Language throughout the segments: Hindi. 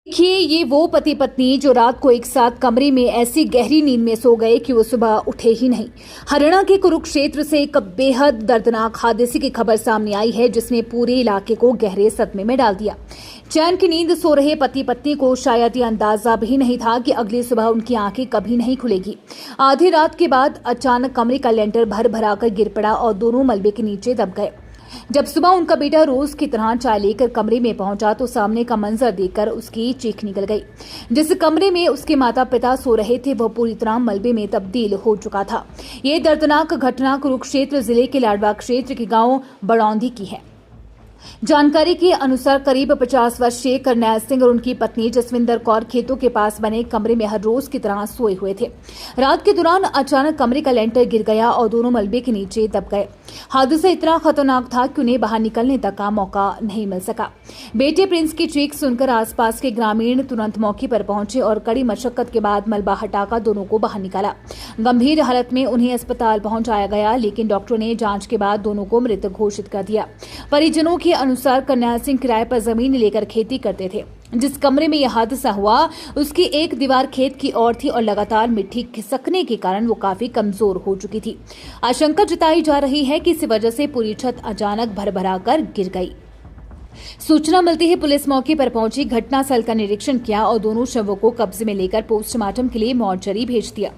देखिए, ये वो पति पत्नी जो रात को एक साथ कमरे में ऐसी गहरी नींद में सो गए कि वो सुबह उठे ही नहीं। हरियाणा के कुरुक्षेत्र से एक बेहद दर्दनाक हादसे की खबर सामने आई है, जिसने पूरे इलाके को गहरे सदमे में डाल दिया। चैन की नींद सो रहे पति पत्नी को शायद ये अंदाजा भी नहीं था कि अगली सुबह उनकी आंखें कभी नहीं खुलेगी। आधी रात के बाद अचानक कमरे का लेंटर भर भरा कर गिर पड़ा और दोनों मलबे के नीचे दब गए। जब सुबह उनका बेटा रोज की तरह चाय लेकर कमरे में पहुंचा तो सामने का मंजर देखकर उसकी चीख निकल गई। जिस कमरे में उसके माता पिता सो रहे थे वह पूरी तरह मलबे में तब्दील हो चुका था। ये दर्दनाक घटना कुरुक्षेत्र जिले के लाडवा क्षेत्र के गांव बड़ौंदी की है। जानकारी के अनुसार करीब 50 वर्षीय करनैल सिंह और उनकी पत्नी जसविंदर कौर खेतों के पास बने कमरे में हर रोज की तरह सोए हुए थे। रात के दौरान अचानक कमरे का लेंटर गिर गया और दोनों मलबे के नीचे दब गए। हादसा इतना खतरनाक था कि उन्हें बाहर निकलने तक का मौका नहीं मिल सका। बेटे प्रिंस की चीख सुनकर आसपास के ग्रामीण तुरंत मौके पर पहुंचे और कड़ी मशक्कत के बाद मलबा हटाकर दोनों को बाहर निकाला। गंभीर हालत में उन्हें अस्पताल पहुंचाया गया, लेकिन डॉक्टरों ने जांच के बाद दोनों को मृत घोषित कर दिया। परिजनों के अनुसार करनैल सिंह किराए पर जमीन लेकर खेती करते थे। जिस कमरे में यह हादसा हुआ उसकी एक दीवार खेत की ओर थी और लगातार मिट्टी खिसकने के कारण वो काफी कमजोर हो चुकी थी। आशंका जताई जा रही है कि इसी वजह से पूरी छत अचानक भरभरा कर गिर गई। सूचना मिलते ही पुलिस मौके पर पहुंची, घटनास्थल का निरीक्षण किया और दोनों शवों को कब्जे में लेकर पोस्टमार्टम के लिए मॉर्चरी भेज दिया।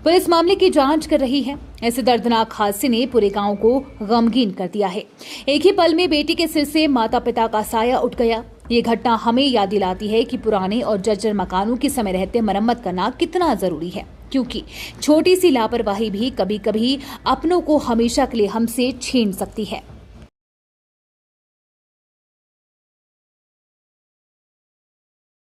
पुलिस मामले की जांच कर रही है। ऐसे दर्दनाक हादसे ने पूरे गांव को गमगीन कर दिया है। एक ही पल में बेटी के सिर से माता पिता का साया उठ गया। ये घटना हमें याद दिलाती है कि पुराने और जर्जर मकानों के समय रहते मरम्मत करना कितना जरूरी है, क्योंकि छोटी सी लापरवाही भी कभी कभी अपनों को हमेशा के लिए हमसे छीन सकती है।